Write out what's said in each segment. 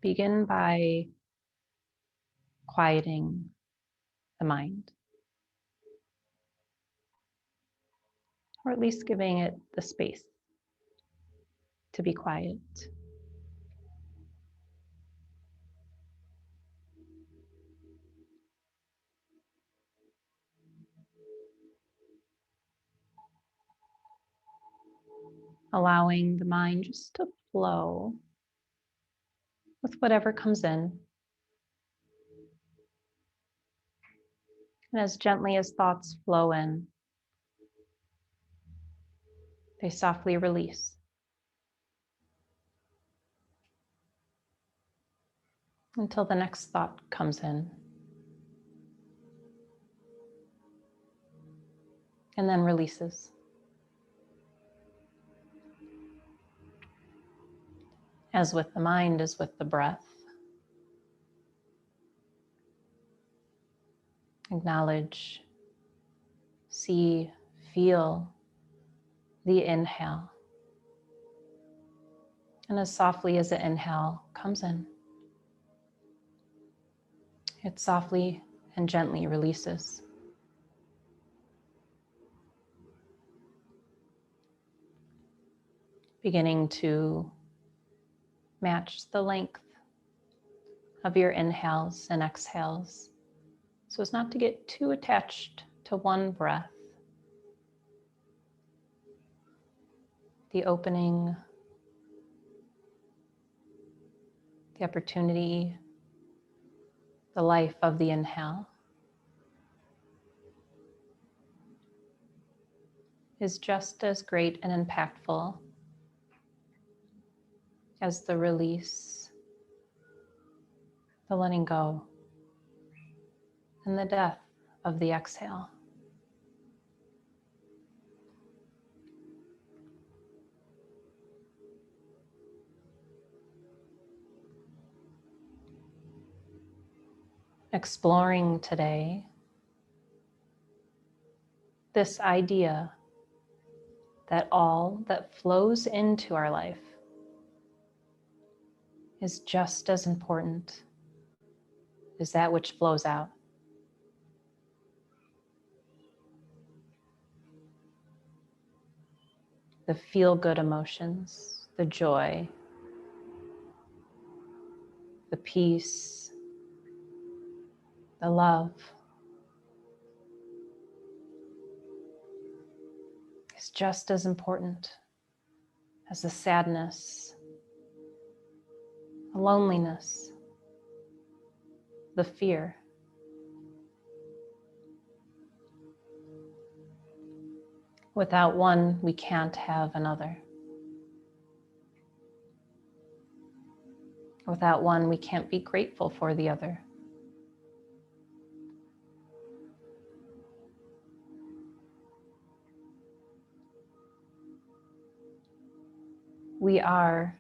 Begin by quieting the mind, or at least giving it the space to be quiet. Allowing the mind just to flow with whatever comes in. And as gently as thoughts flow in, they softly release until the next thought comes in. And then releases. As with the mind, as with the breath. Acknowledge, see, feel the inhale. And as softly as the inhale comes in, it softly and gently releases. Beginning to match the length of your inhales and exhales so as not to get too attached to one breath. The opening, the opportunity, the life of the inhale is just as great and impactful as the release, the letting go, and the death of the exhale. Exploring today this idea that all that flows into our life is just as important as that which flows out. The feel-good emotions, the joy, the peace, the love is just as important as the sadness, the loneliness, the fear. Without one, we can't have another. Without one, we can't be grateful for the other. We are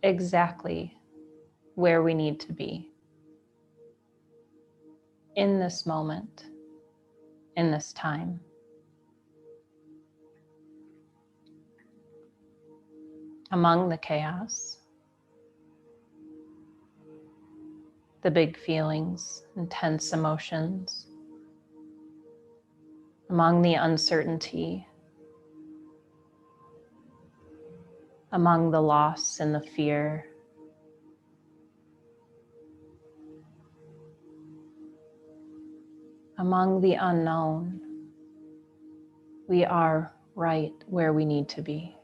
exactly where we need to be in this moment, in this time. Among the chaos, the big feelings, intense emotions, among the uncertainty, among the loss and the fear, among the unknown, we are right where we need to be.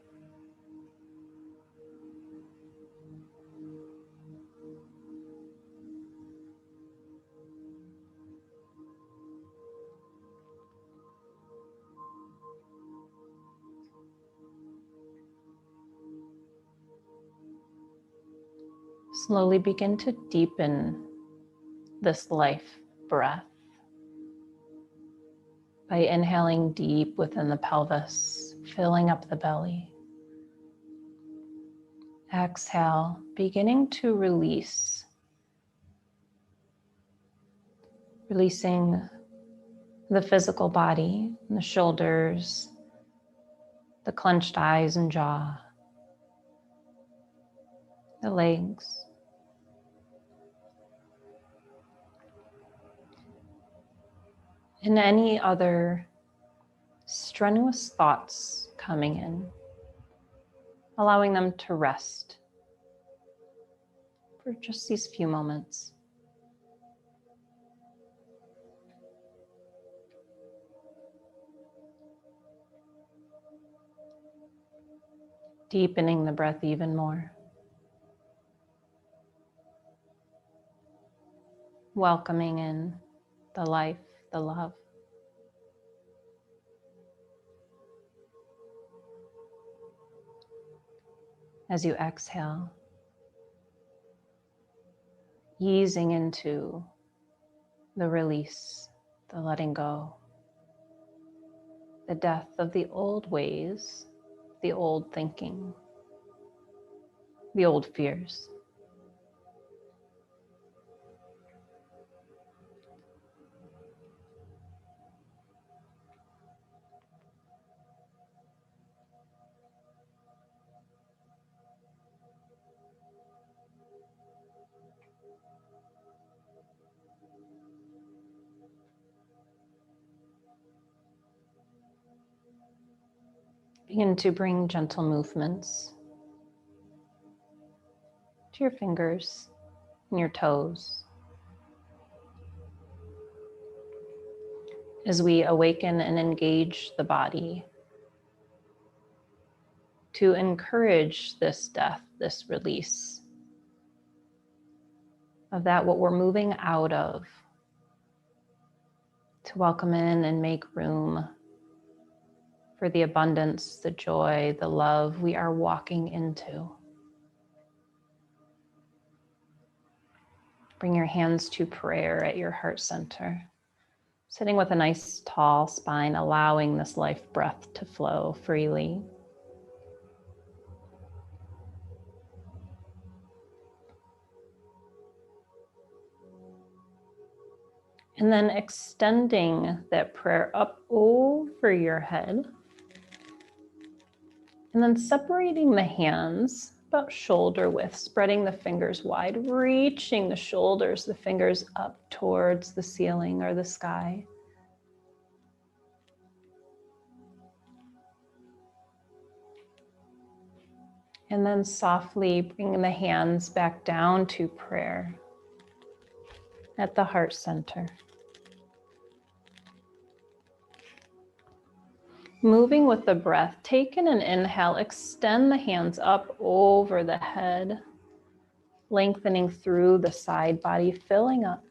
Slowly begin to deepen this life breath by inhaling deep within the pelvis, filling up the belly. Exhale, beginning to release. Releasing the physical body, the shoulders, the clenched eyes and jaw. the legs, and any other strenuous thoughts coming in, allowing them to rest for just these few moments. Deepening the breath even more. Welcoming in the life, the love. As you exhale, easing into the release, the letting go, the death of the old ways, the old thinking, the old fears. Begin to bring gentle movements to your fingers and your toes as we awaken and engage the body to encourage this death, this release of that what we're moving out of, to welcome in and make room for the abundance, the joy, the love we are walking into. Bring your hands to prayer at your heart center, sitting with a nice tall spine, allowing this life breath to flow freely. And then extending that prayer up over your head. And then separating the hands about shoulder width, spreading the fingers wide, reaching the shoulders, the fingers up towards the ceiling or the sky. And then softly bringing the hands back down to prayer at the heart center. Moving with the breath, take in an inhale, extend the hands up over the head, lengthening through the side body, filling up.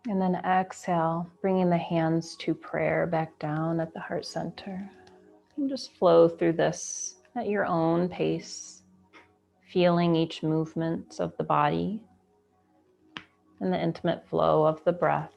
And then exhale, bringing the hands to prayer back down at the heart center. And just flow through this at your own pace, feeling each movement of the body and the intimate flow of the breath.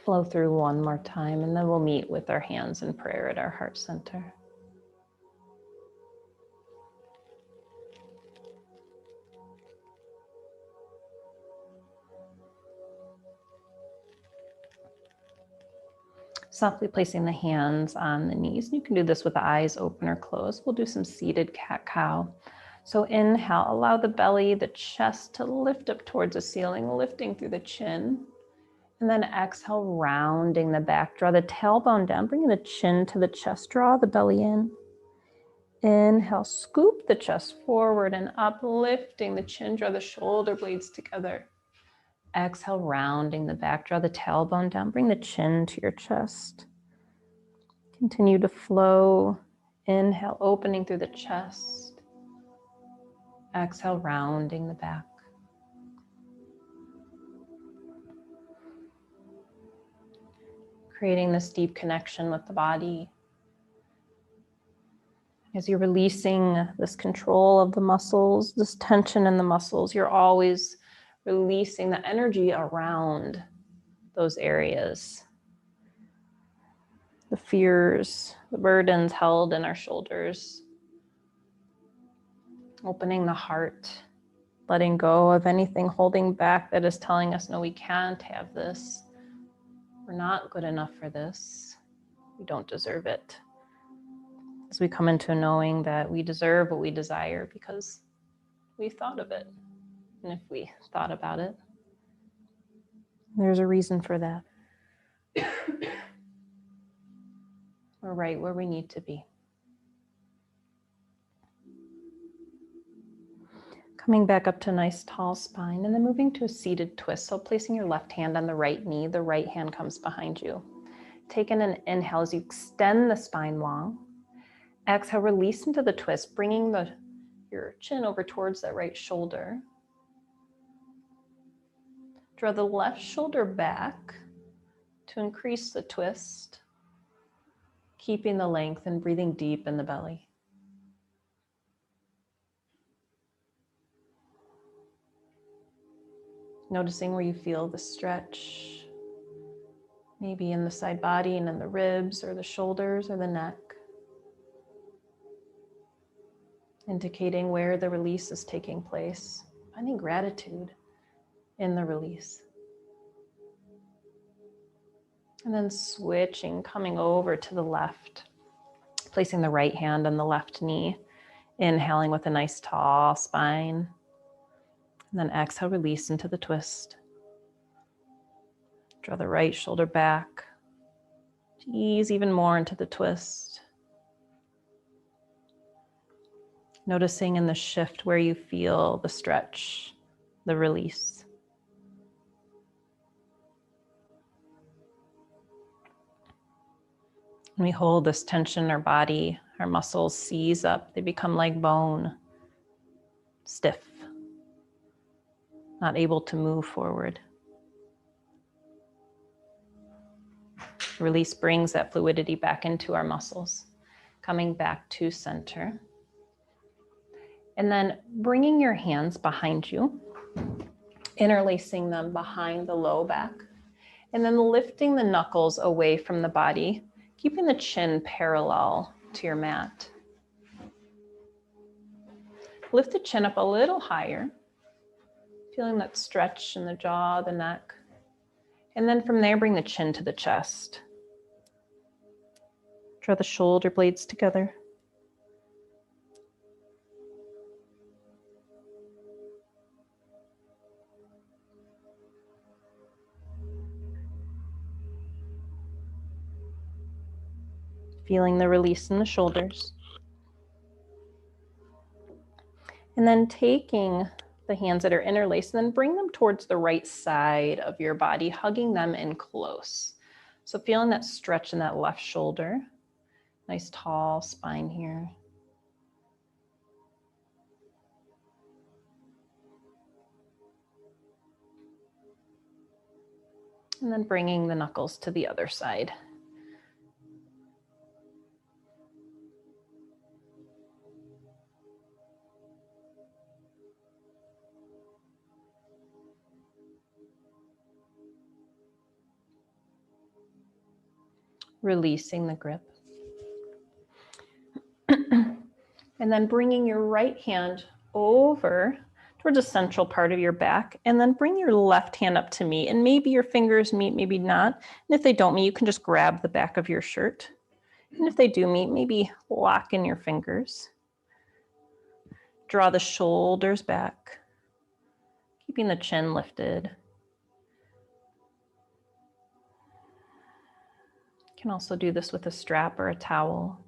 Flow through one more time, and then we'll meet with our hands in prayer at our heart center. Softly placing the hands on the knees. You can do this with the eyes open or closed. We'll do some seated cat-cow. So inhale, allow the belly, the chest to lift up towards the ceiling, lifting through the chin. And then exhale, rounding the back. Draw the tailbone down, bringing the chin to the chest. Draw the belly in. Inhale, scoop the chest forward and up, lifting the chin. Draw the shoulder blades together. Exhale, rounding the back. Draw the tailbone down. Bring the chin to your chest. Continue to flow. Inhale, opening through the chest. Exhale, rounding the back. Creating this deep connection with the body. As you're releasing this control of the muscles, this tension in the muscles, you're always releasing the energy around those areas. the fears, the burdens held in our shoulders. Opening the heart, letting go of anything holding back that is telling us, no, we can't have this. We're not good enough for this. We don't deserve it. As we come into knowing that we deserve what we desire because we thought of it. And if we thought about it, there's a reason for that. We're right where we need to be. Coming back up to a nice tall spine and then moving to a seated twist. So placing your left hand on the right knee, the right hand comes behind you. Taking an inhale as you extend the spine long. Exhale, release into the twist, bringing your chin over towards that right shoulder. Draw the left shoulder back to increase the twist, keeping the length and breathing deep in the belly. Noticing where you feel the stretch, maybe in the side body and in the ribs or the shoulders or the neck. Indicating where the release is taking place, finding gratitude in the release. And then switching, coming over to the left, placing the right hand on the left knee, inhaling with a nice tall spine. And then exhale, release into the twist. Draw the right shoulder back. Ease even more into the twist. Noticing in the shift where you feel the stretch, the release. When we hold this tension in our body, our muscles seize up. They become like bone, stiff, not able to move forward. Release brings that fluidity back into our muscles, coming back to center. And then bringing your hands behind you, interlacing them behind the low back, and then lifting the knuckles away from the body, keeping the chin parallel to your mat. Lift the chin up a little higher, feeling that stretch in the jaw, the neck. And then from there, bring the chin to the chest. Draw the shoulder blades together. Feeling the release in the shoulders. And then taking the hands that are interlaced, and then bring them towards the right side of your body, hugging them in close. So feeling that stretch in that left shoulder. Nice tall spine here. And then bringing the knuckles to the other side. Releasing the grip. And then bringing your right hand over towards the central part of your back, and then bring your left hand up to meet, and maybe your fingers meet, maybe not. And if they don't meet, you can just grab the back of your shirt. And if they do meet, maybe lock in your fingers. Draw the shoulders back, keeping the chin lifted. You can also do this with a strap or a towel.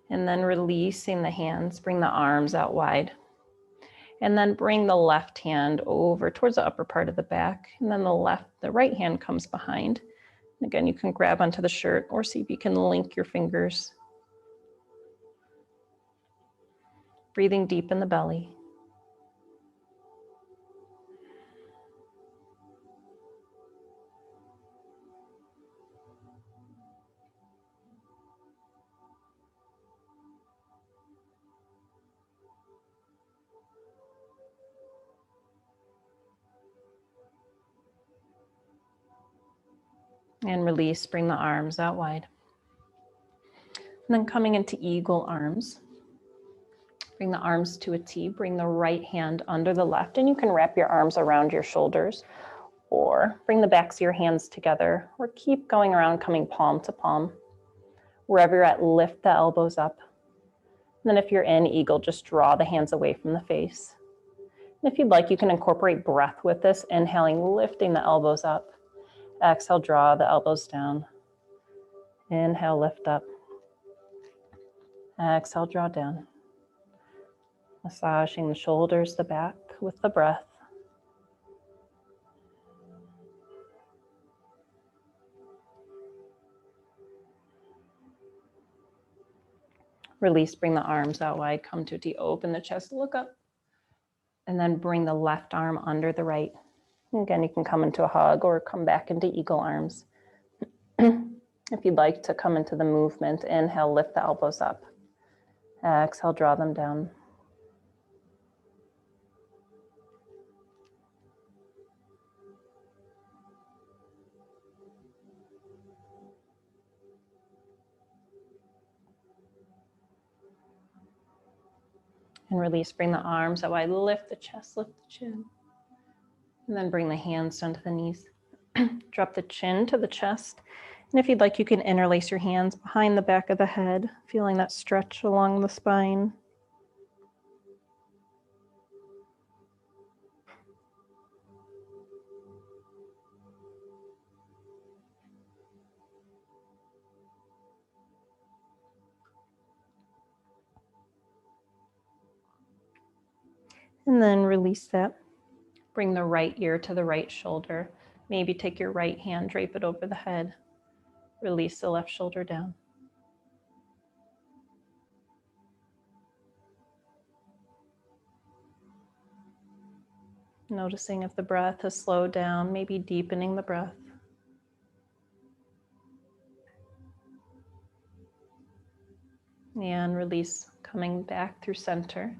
And then releasing the hands, bring the arms out wide. And then bring the left hand over towards the upper part of the back. And then the right hand comes behind. And again, you can grab onto the shirt or see if you can link your fingers. Breathing deep in the belly. And release, bring the arms out wide. And then coming into eagle arms. Bring the arms to a T, bring the right hand under the left, and you can wrap your arms around your shoulders or bring the backs of your hands together or keep going around, coming palm to palm. Wherever you're at, lift the elbows up. And then if you're in eagle, just draw the hands away from the face. And if you'd like, you can incorporate breath with this, inhaling, lifting the elbows up. Exhale, draw the elbows down. Inhale, lift up. Exhale, draw down. Massaging the shoulders, the back with the breath. Release, bring the arms out wide, come to a T, open the chest, look up. And then bring the left arm under the right. And again, you can come into a hug or come back into eagle arms. If you'd like to come into the movement, inhale, lift the elbows up. Exhale, draw them down. And release, bring the arms out wide, lift the chest, lift the chin. And then bring the hands down to the knees. Drop the chin to the chest. And if you'd like, you can interlace your hands behind the back of the head, feeling that stretch along the spine. And then release that. Bring the right ear to the right shoulder. Maybe take your right hand, drape it over the head. Release the left shoulder down. Noticing if the breath has slowed down, maybe deepening the breath. And release, coming back through center.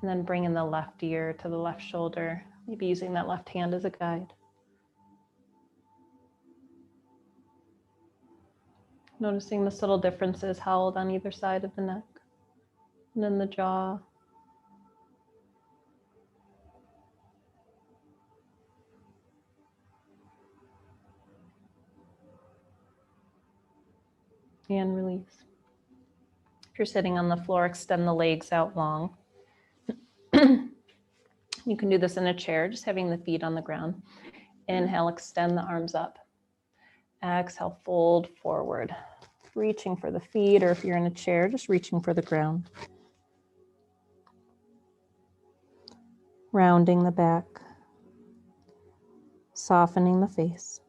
And then bringing the left ear to the left shoulder, maybe using that left hand as a guide. Noticing the subtle differences held on either side of the neck and then the jaw. And release. If you're sitting on the floor, extend the legs out long. You can do this in a chair, just having the feet on the ground. Inhale, extend the arms up. Exhale, fold forward, reaching for the feet, or if you're in a chair, just reaching for the ground. Rounding the back, softening the face.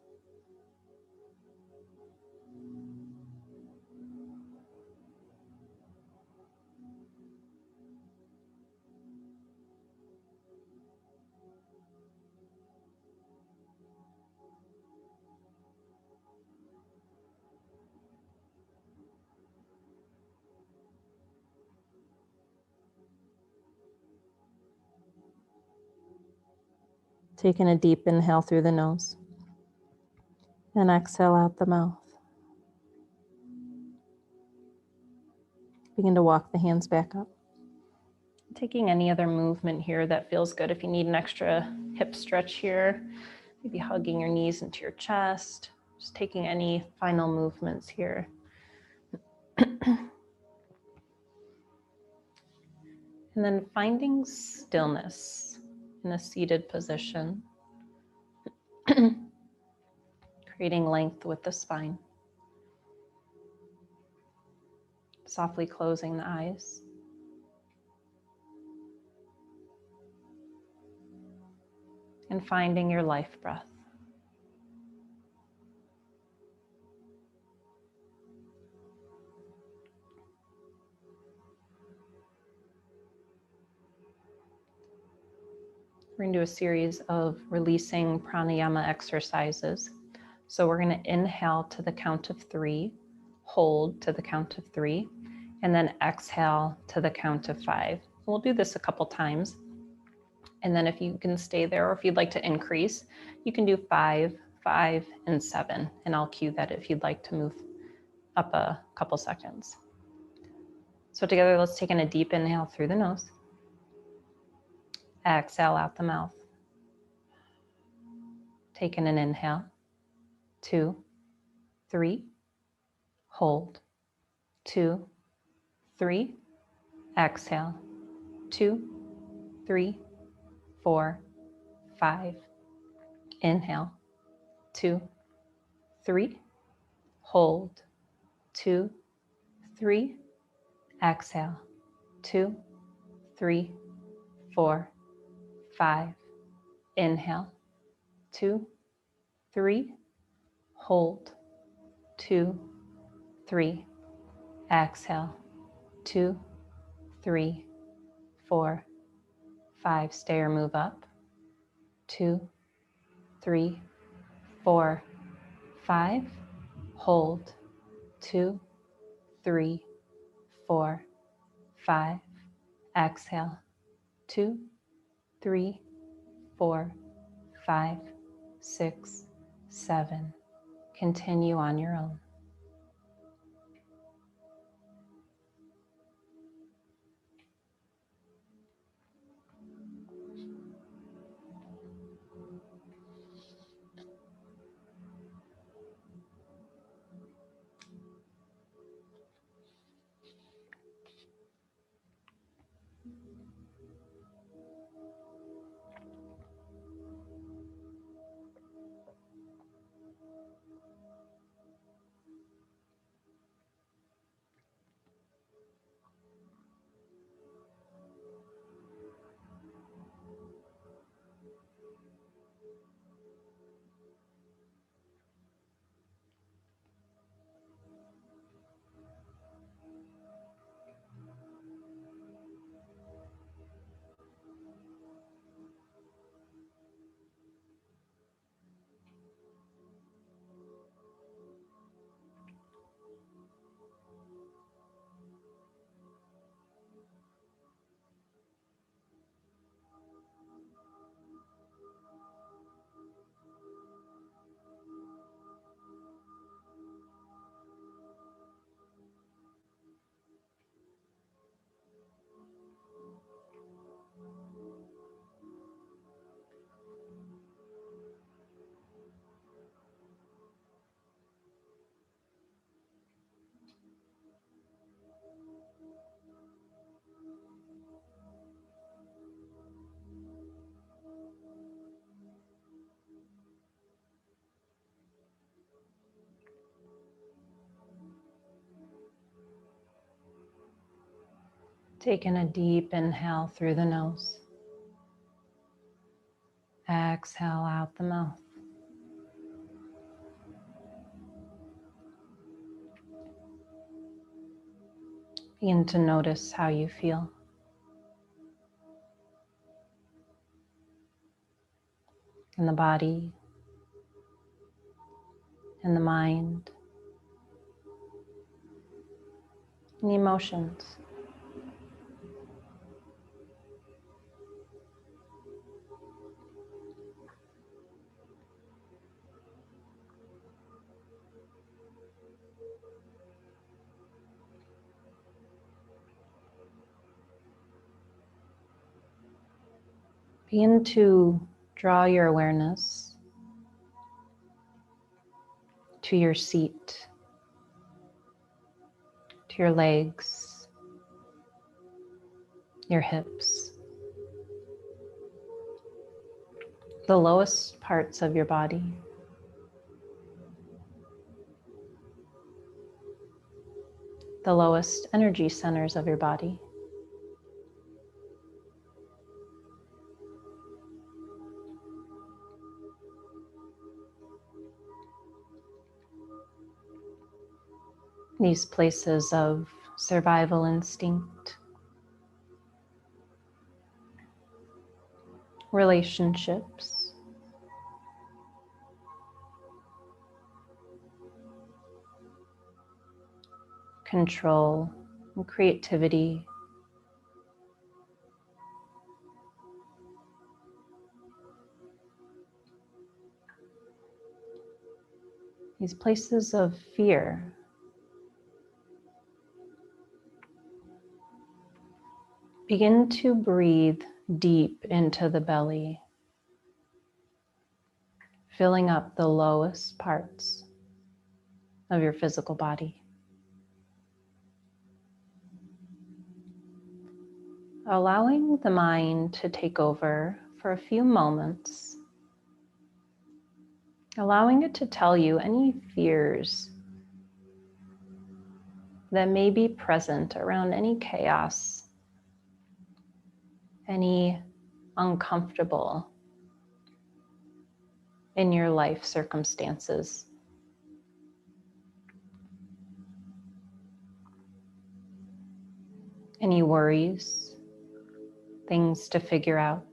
Taking a deep inhale through the nose and exhale out the mouth. Begin to walk the hands back up. Taking any other movement here that feels good. If you need an extra hip stretch here, maybe hugging your knees into your chest, just taking any final movements here. And then finding stillness in a seated position, creating length with the spine. Softly closing the eyes. And finding your life breath. We're going to do a series of releasing pranayama exercises. So we're going to inhale to the count of 3, hold to the count of 3, and then exhale to the count of 5. We'll do this a couple times. And then if you can stay there, or if you'd like to increase, you can do 5, 5, and 7. And I'll cue that if you'd like to move up a couple seconds. So together, let's take in a deep inhale through the nose. Exhale out the mouth. Take in an inhale. 2, 3. Hold. 2, 3. Exhale. 2, 3, 4, 5. Inhale. 2, 3. Hold. 2, 3. Exhale. 2, 3, 4, 5. Inhale. 2, 3. Hold. 2, 3. Exhale. 2, 3, 4, 5. Stay or move up. 2, 3, 4, 5. Hold. 2, 3, 4, 5. Exhale. 2, 3, 4, 5, 6, 7. Continue on your own. Take in a deep inhale through the nose. Exhale out the mouth. Begin to notice how you feel. In the body, in the mind, in the emotions. Begin to draw your awareness to your seat, to your legs, your hips, the lowest parts of your body. The lowest energy centers of your body. These places of survival instinct, relationships, control, and creativity. these places of fear. Begin to breathe deep into the belly, filling up the lowest parts of your physical body. Allowing the mind to take over for a few moments, allowing it to tell you any fears that may be present around any chaos, any uncomfortable in your life circumstances. Any worries, things to figure out.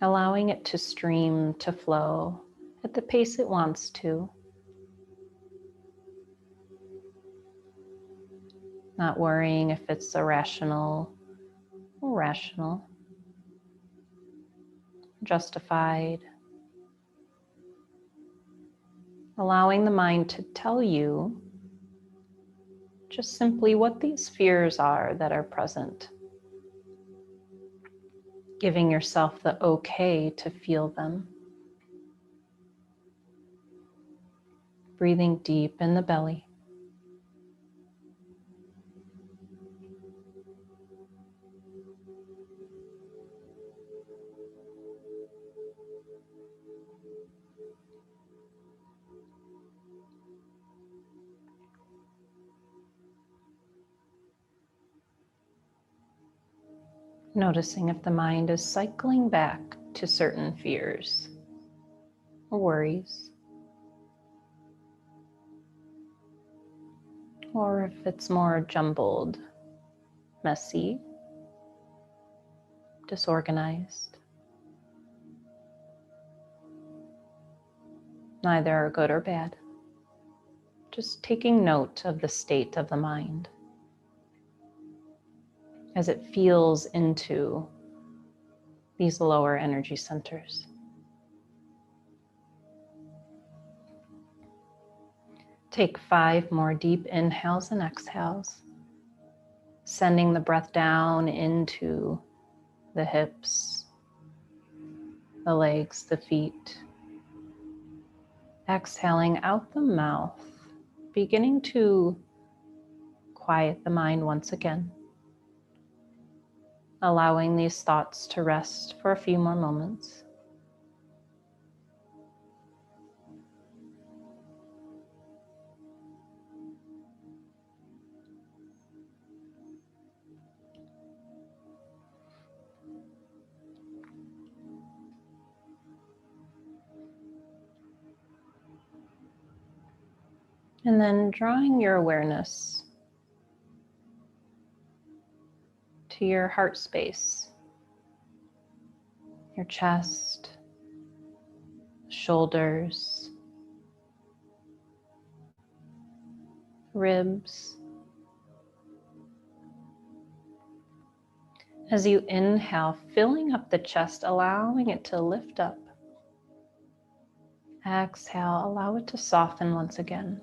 Allowing it to stream, to flow at the pace it wants to. Not worrying if it's irrational or rational, justified. Allowing the mind to tell you just simply what these fears are that are present. Giving yourself the okay to feel them. Breathing deep in the belly. Noticing if the mind is cycling back to certain fears or worries, or if it's more jumbled, messy, disorganized. Neither are good or bad. Just taking note of the state of the mind as it feels into these lower energy centers. Take 5 more deep inhales and exhales, sending the breath down into the hips, the legs, the feet. Exhaling out the mouth, beginning to quiet the mind once again, allowing these thoughts to rest for a few more moments. And then drawing your awareness to your heart space, your chest, shoulders, ribs. As you inhale, filling up the chest, allowing it to lift up. Exhale, allow it to soften once again.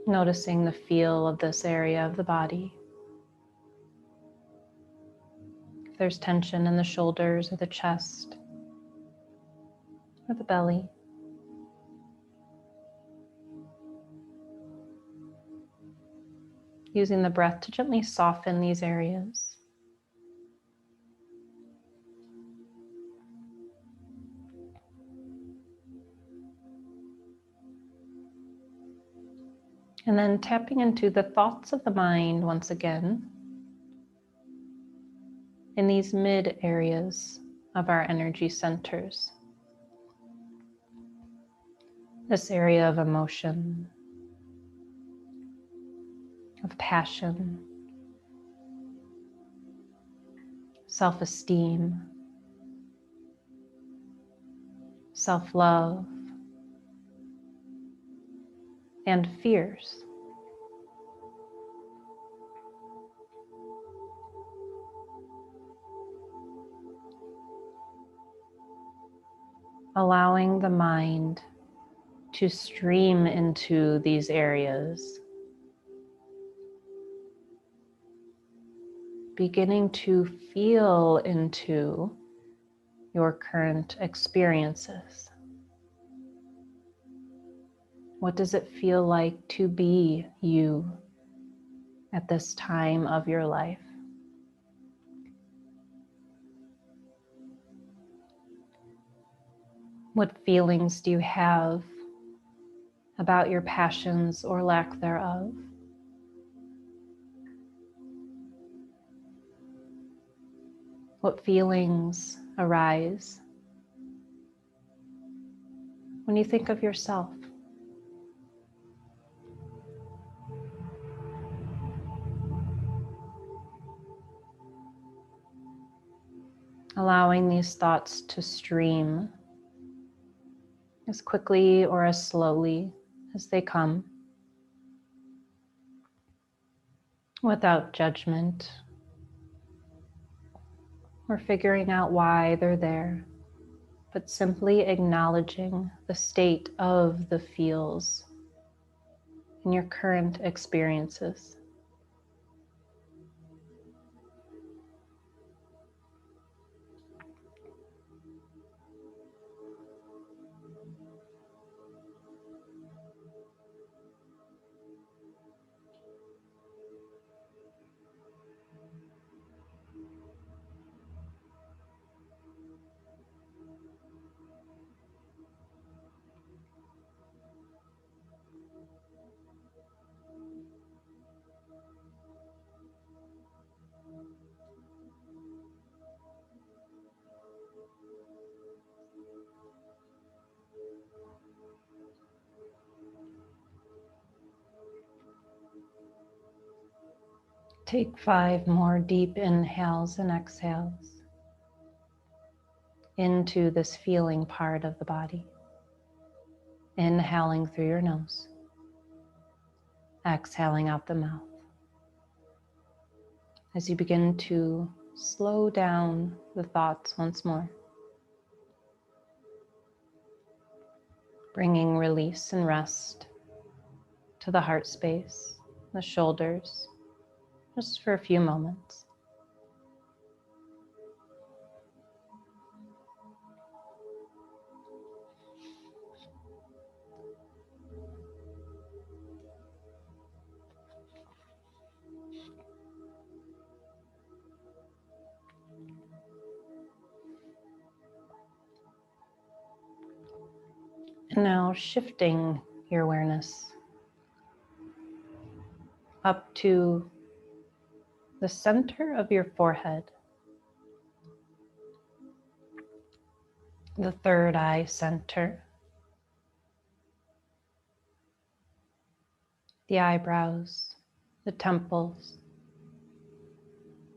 Noticing the feel of this area of the body. If there's tension in the shoulders or the chest or the belly. Using the breath to gently soften these areas. And then tapping into the thoughts of the mind once again in these mid areas of our energy centers. This area of emotion, of passion, self-esteem, self-love, and fears. allowing the mind to stream into these areas, beginning to feel into your current experiences. What does it feel like to be you at this time of your life? What feelings do you have about your passions or lack thereof? What feelings arise when you think of yourself? Allowing these thoughts to stream as quickly or as slowly as they come, without judgment or figuring out why they're there, but simply acknowledging the state of the feels in your current experiences. Take 5 more deep inhales and exhales into this feeling part of the body. Inhaling through your nose, exhaling out the mouth. As you begin to slow down the thoughts once more, bringing release and rest to the heart space, the shoulders, just for a few moments. And now shifting your awareness up to the center of your forehead, the third eye center, the eyebrows, the temples,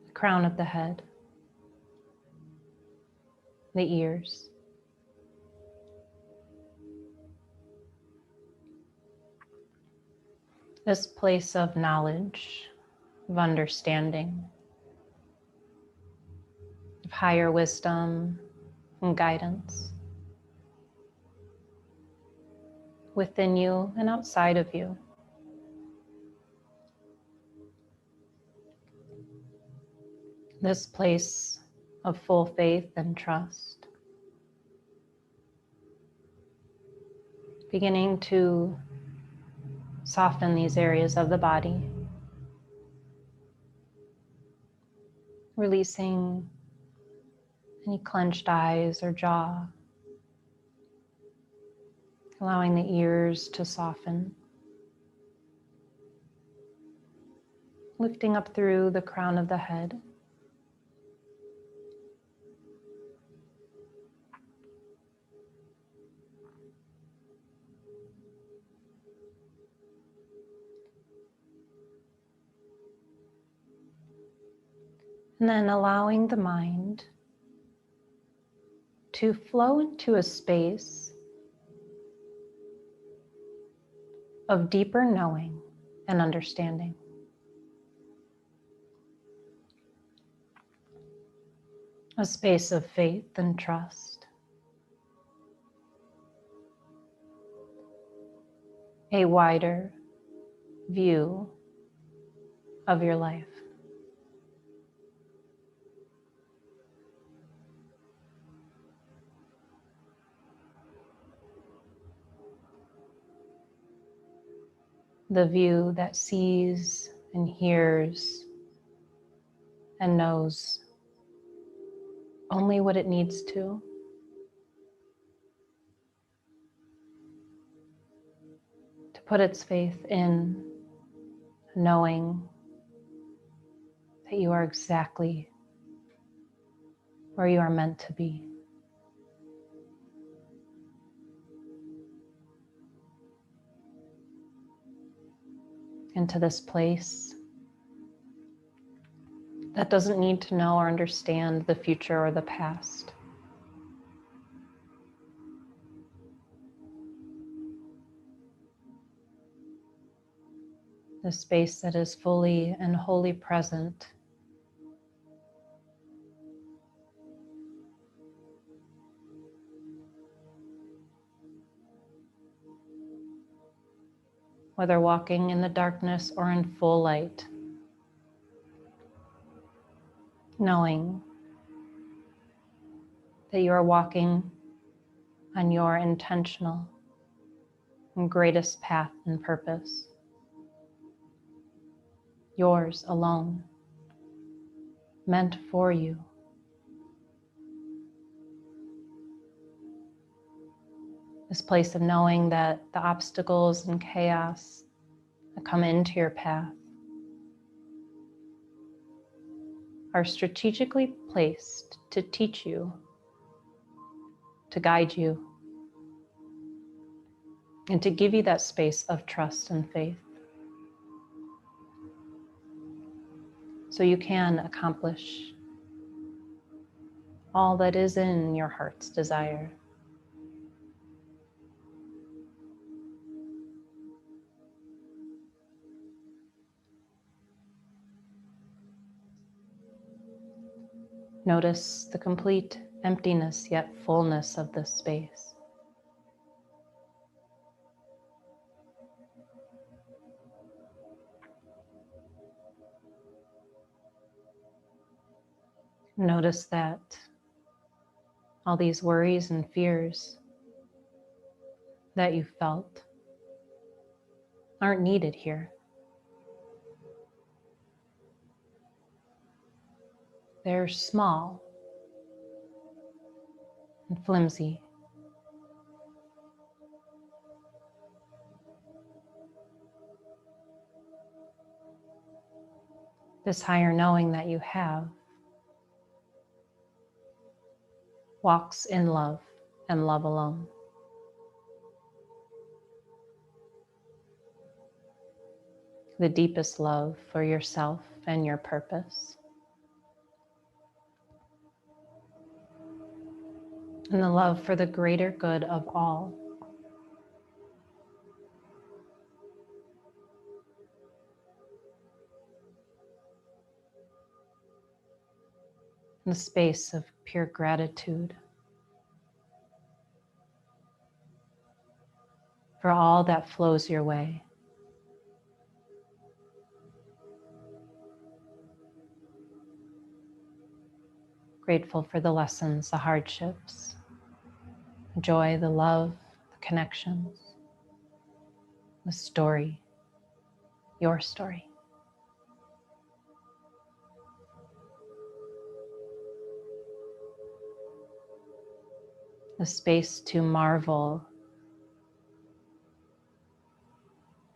the crown of the head, the ears. This place of knowledge, of understanding, of higher wisdom and guidance within you and outside of you. This place of full faith and trust. Beginning to soften these areas of the body. Releasing any clenched eyes or jaw. Allowing the ears to soften. Lifting up through the crown of the head. And then allowing the mind to flow into a space of deeper knowing and understanding. A space of faith and trust. a wider view of your life. The view that sees and hears and knows only what it needs to put its faith in knowing that you are exactly where you are meant to be. Into this place that doesn't need to know or understand the future or the past. The space that is fully and wholly present whether walking in the darkness or in full light, knowing that you are walking on your intentional and greatest path and purpose, yours alone, meant for you. This place of knowing that the obstacles and chaos that come into your path are strategically placed to teach you, to guide you, and to give you that space of trust and faith so you can accomplish all that is in your heart's desire. Notice the complete emptiness yet fullness of this space. Notice that all these worries and fears that you felt aren't needed here. They're small and flimsy. This higher knowing that you have walks in love and love alone. The deepest love for yourself and your purpose. And the love for the greater good of all. The space of pure gratitude for all that flows your way. Grateful for the lessons, the hardships, the joy, the love, the connections, the story, your story. The space to marvel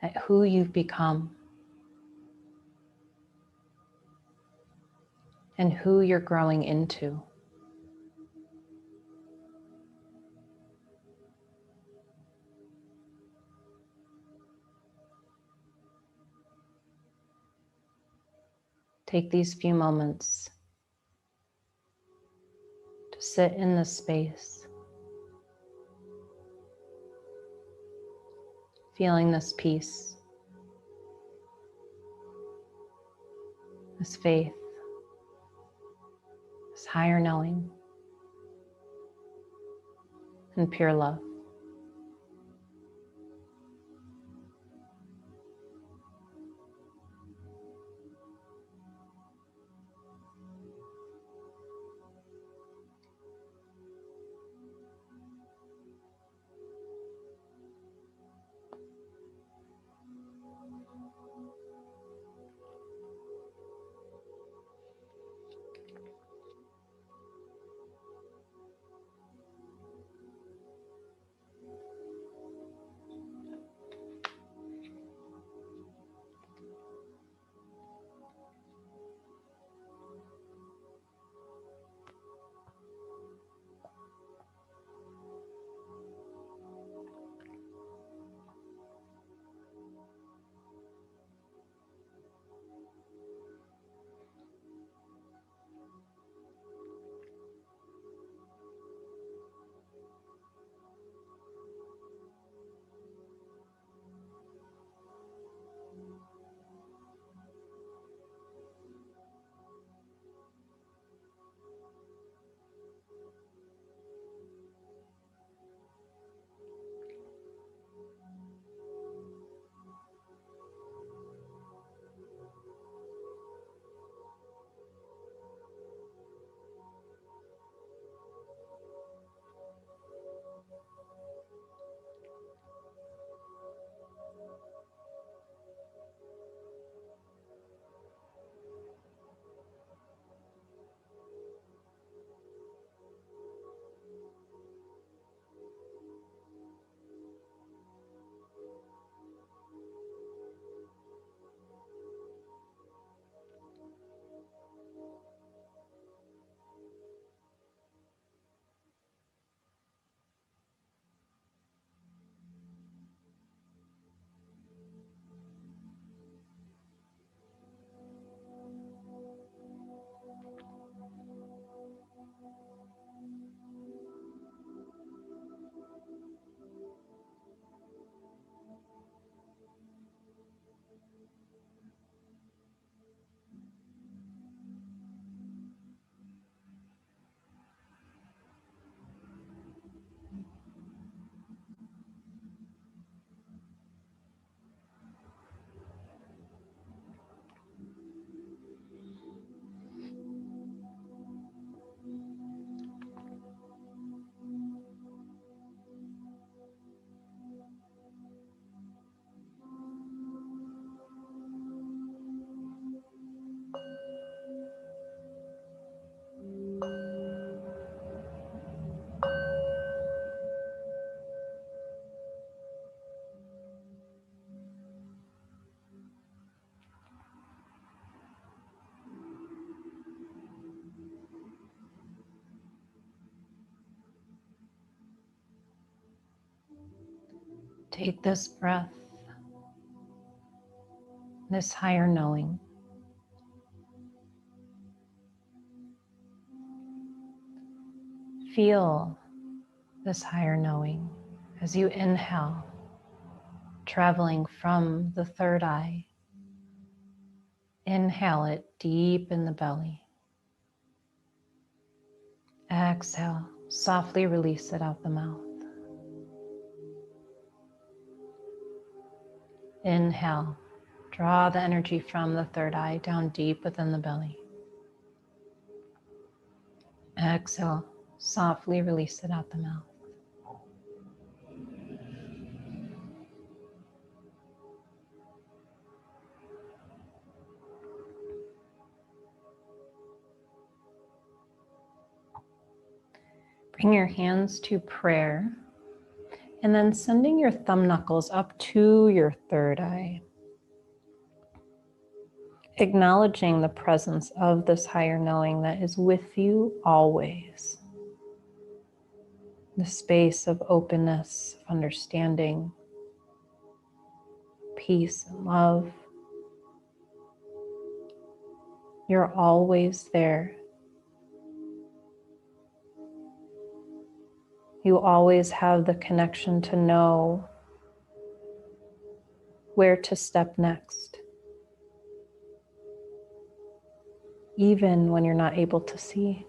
at who you've become and who you're growing into. Take these few moments to sit in this space, feeling this peace, this faith, this higher knowing, and pure love. Take this breath, this higher knowing. Feel this higher knowing as you inhale, traveling from the third eye. Inhale it deep in the belly. Exhale, softly release it out the mouth. Inhale, draw the energy from the third eye down deep within the belly. Exhale, softly release it out the mouth. Bring your hands to prayer and then sending your thumb knuckles up to your third eye. Acknowledging the presence of this higher knowing that is with you always. The space of openness, of understanding, peace and love. You're always there. You always have the connection to know where to step next, even when you're not able to see.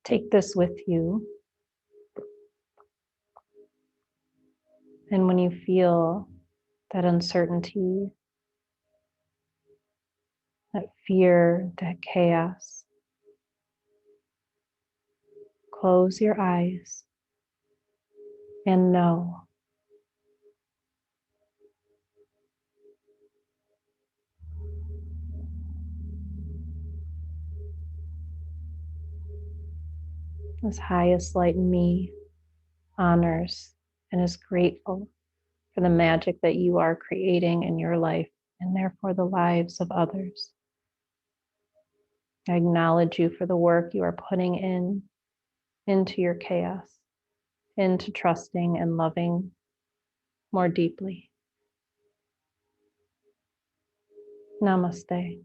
Take this with you. And when you feel that uncertainty, that fear, that chaos, close your eyes and know. This highest light in me honors and is grateful for the magic that you are creating in your life and therefore the lives of others. I acknowledge you for the work you are putting into your chaos, into trusting and loving more deeply. Namaste.